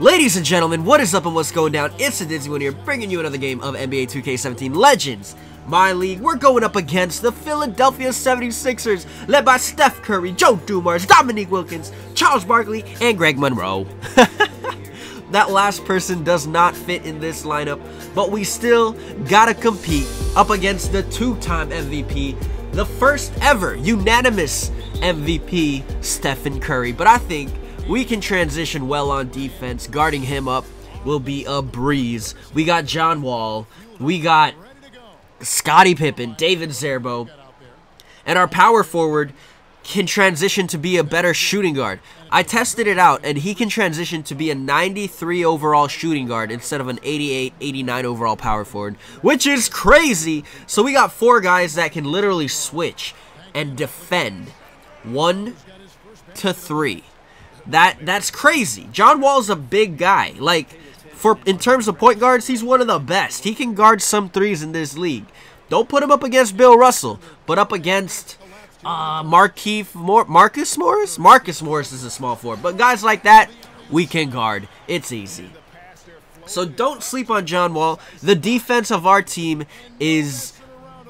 Ladies and gentlemen, what is up and what's going down? It's the Dizzy One here, bringing you another game of NBA 2K17 Legends. My league, we're going up against the Philadelphia 76ers, led by Steph Curry, Joe Dumars, Dominique Wilkins, Charles Barkley, and Greg Monroe. That last person does not fit in this lineup, but we still gotta compete up against the two-time MVP, the first ever unanimous MVP, Stephen Curry. But I think we can transition well on defense. Guarding him up will be a breeze. We got John Wall. We got Scottie Pippen, David Zerbo. And our power forward can transition to be a better shooting guard. I tested it out, and he can transition to be a 93 overall shooting guard instead of an 88, 89 overall power forward, which is crazy. So we got four guys that can literally switch and defend 1 to 3. That's crazy. John Wall's a big guy. Like, in terms of point guards, he's one of the best. He can guard some threes in this league. Don't put him up against Bill Russell, but up against Marcus Morris? Marcus Morris is a small forward. But guys like that, we can guard. It's easy. So don't sleep on John Wall. The defense of our team is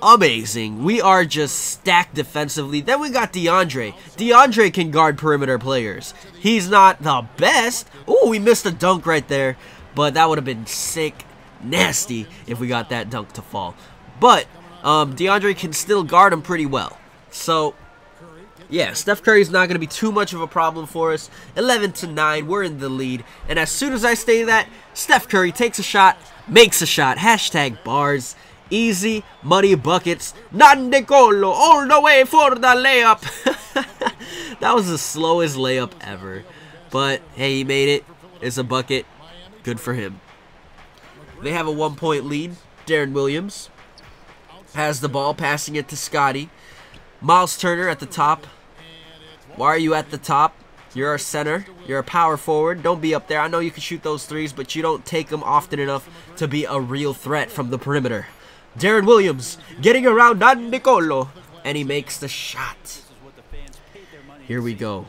amazing. We are just stacked defensively. Then we got DeAndre. DeAndre can guard perimeter players. He's not the best. Oh, we missed a dunk right there. But that would have been sick, nasty if we got that dunk to fall. But DeAndre can still guard him pretty well. So, yeah, Steph Curry's not going to be too much of a problem for us. 11-9, we're in the lead. And as soon as I say that, Steph Curry takes a shot, makes a shot. Hashtag bars. Easy money buckets. Nandecolo all the way for the layup. That was the slowest layup ever. But, hey, he made it. It's a bucket. Good for him. They have a 1-point lead. Darren Williams has the ball, passing it to Scottie. Miles Turner at the top. Why are you at the top? You're a center. You're a power forward. Don't be up there. I know you can shoot those threes, but you don't take them often enough to be a real threat from the perimeter. Darren Williams getting around Nicolo, and he makes the shot. Here we go.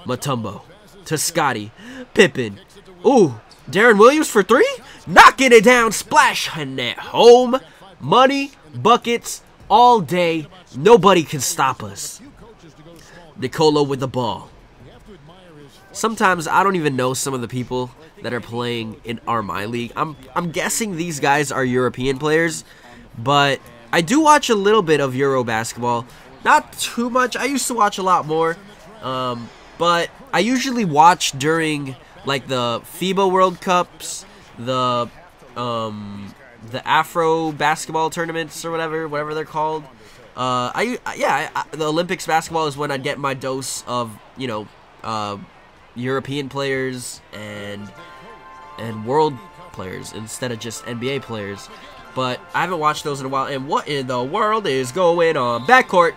Mutombo to Scottie. Pippen. Ooh, Darren Williams for three? Knocking it down. Splash and net home. Money, buckets, all day. Nobody can stop us. Nicolo with the ball. Sometimes I don't even know some of the people that are playing in my league. I'm guessing these guys are European players, but I do watch a little bit of Euro basketball. Not too much. I used to watch a lot more, but I usually watch during like the FIBA World Cups, the Afro basketball tournaments or whatever they're called. The Olympics basketball is when I get my dose of, you know, European players and world players instead of just NBA players. But I haven't watched those in a while. And what in the world is going on? Backcourt.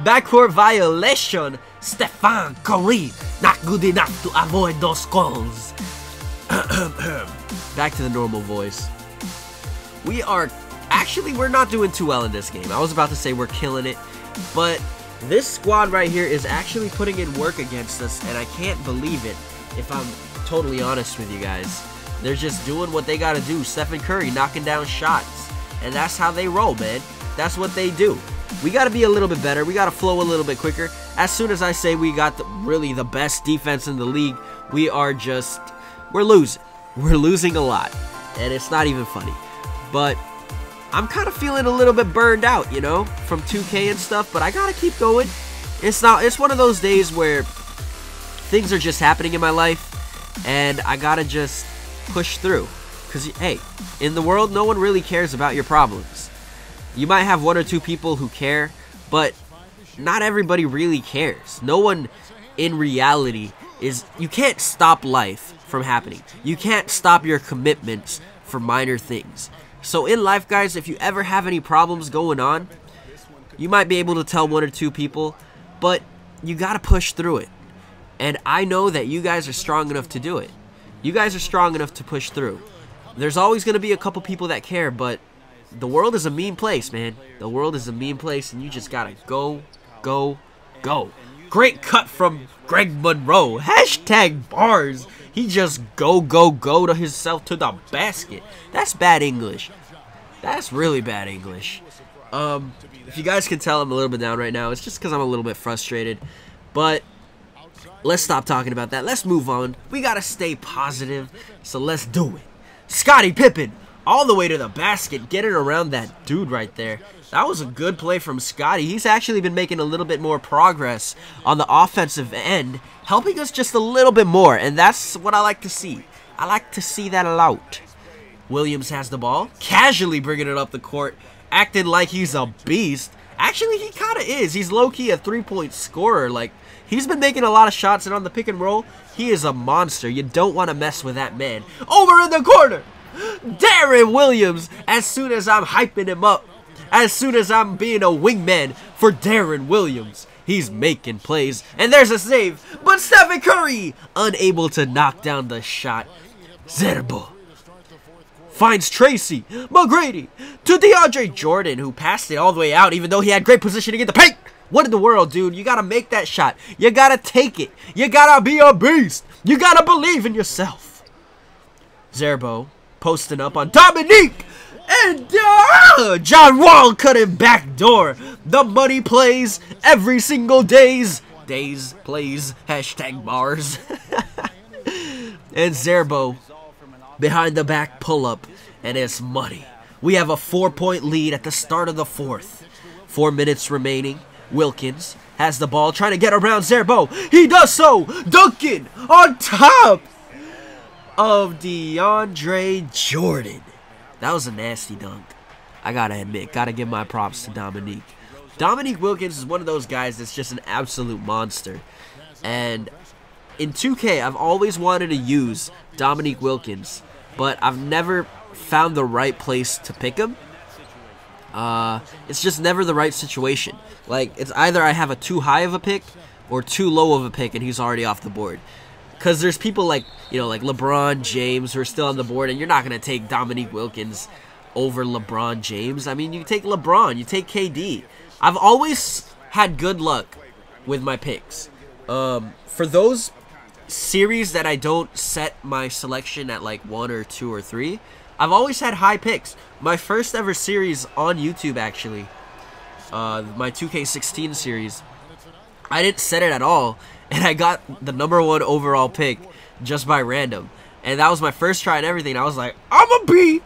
Backcourt violation. Stephen Curry not good enough to avoid those calls. Back to the normal voice. We're not doing too well in this game. I was about to say we're killing it, but this squad right here is actually putting in work against us, and I can't believe it, if I'm totally honest with you guys. They're just doing what they gotta do. Stephen Curry knocking down shots, and that's how they roll, man. That's what they do. We gotta be a little bit better. We gotta flow a little bit quicker. As soon as I say we got really the best defense in the league, we're losing. We're losing a lot, and it's not even funny. But I'm kind of feeling a little bit burned out, you know, from 2K and stuff, but I gotta keep going. It's one of those days where things are just happening in my life, and I gotta just push through. Because, hey, in the world, no one really cares about your problems. You might have one or two people who care, but not everybody really cares. No one in reality you can't stop life from happening. You can't stop your commitments for minor things. So in life, guys, if you ever have any problems going on, you might be able to tell one or two people, but you gotta push through it. And I know that you guys are strong enough to do it. You guys are strong enough to push through. There's always gonna be a couple people that care, but the world is a mean place, man. The world is a mean place, and you just gotta go, go, go. Great cut from Greg Monroe. Hashtag bars. He just go to himself to the basket. That's bad English. That's really bad English. If you guys can tell, I'm a little bit down right now. It's just because I'm a little bit frustrated. But let's stop talking about that. Let's move on. We got to stay positive. So let's do it. Scottie Pippen all the way to the basket, getting around that dude right there. That was a good play from Scottie. He's actually been making a little bit more progress on the offensive end, helping us just a little bit more, and that's what I like to see. I like to see that a lot. Williams has the ball, casually bringing it up the court, acting like he's a beast. Actually, he kind of is. He's low-key a three-point scorer. Like, he's been making a lot of shots, and on the pick and roll, he is a monster. You don't want to mess with that man. Over in the corner, Darren Williams, as soon as I'm hyping him up, as soon as I'm being a wingman for Darren Williams, he's making plays. And there's a save, but Stephen Curry unable to knock down the shot. Zerbo finds Tracy McGrady to DeAndre Jordan, who passed it all the way out, even though he had great positioning in the paint. What in the world, dude? You got to make that shot. You got to take it. You got to be a beast. You got to believe in yourself. Zerbo posting up on Dominique. And John Wall cut him backdoor. The money plays every single plays, hashtag bars. And Zerbo behind the back pull up, and it's money. We have a 4-point lead at the start of the fourth. 4 minutes remaining. Wilkins has the ball, trying to get around Zerbo. He does so, dunking on top of DeAndre Jordan. That was a nasty dunk. I gotta admit, gotta give my props to Dominique. Dominique Wilkins is one of those guys that's just an absolute monster. And in 2K, I've always wanted to use Dominique Wilkins, but I've never found the right place to pick him. It's just never the right situation. Like, it's either I have a too high of a pick or too low of a pick, and he's already off the board. Because there's people like, like LeBron James who are still on the board, and you're not going to take Dominique Wilkins over LeBron James. I mean, you take LeBron, you take KD. I've always had good luck with my picks. For those series that I don't set my selection at like 1 or 2 or 3, I've always had high picks. My first ever series on YouTube, actually, my 2K16 series, I didn't set it at all. And I got the #1 overall pick just by random. And that was my first try and everything. I was like, I'm going to be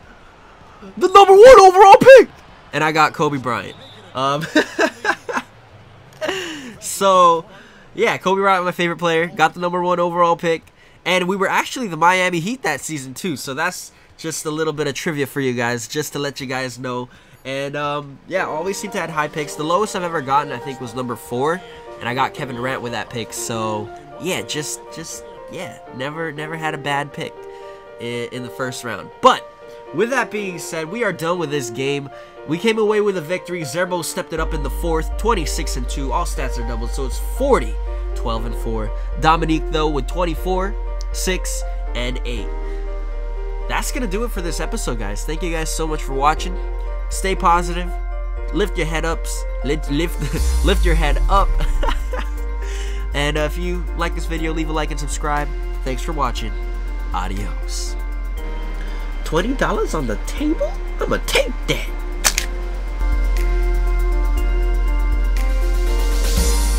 the #1 overall pick. And I got Kobe Bryant. So, yeah, Kobe Bryant, my favorite player. Got the #1 overall pick. And we were actually the Miami Heat that season, too. So that's just a little bit of trivia for you guys, just to let you guys know. And, yeah, always seem to have high picks. The lowest I've ever gotten, I think, was #4. And I got Kevin Durant with that pick, so yeah, yeah, never had a bad pick in the first round. But with that being said, we are done with this game. We came away with a victory. Zerbo stepped it up in the fourth, 26-2. All stats are doubled, so it's 40, 12-4. Dominique though with 24, 6, and 8. That's gonna do it for this episode, guys. Thank you guys so much for watching. Stay positive. Lift your head ups. Lift your head up. And if you like this video, leave a like and subscribe. Thanks for watching. Adios. $20 on the table? I'ma take that.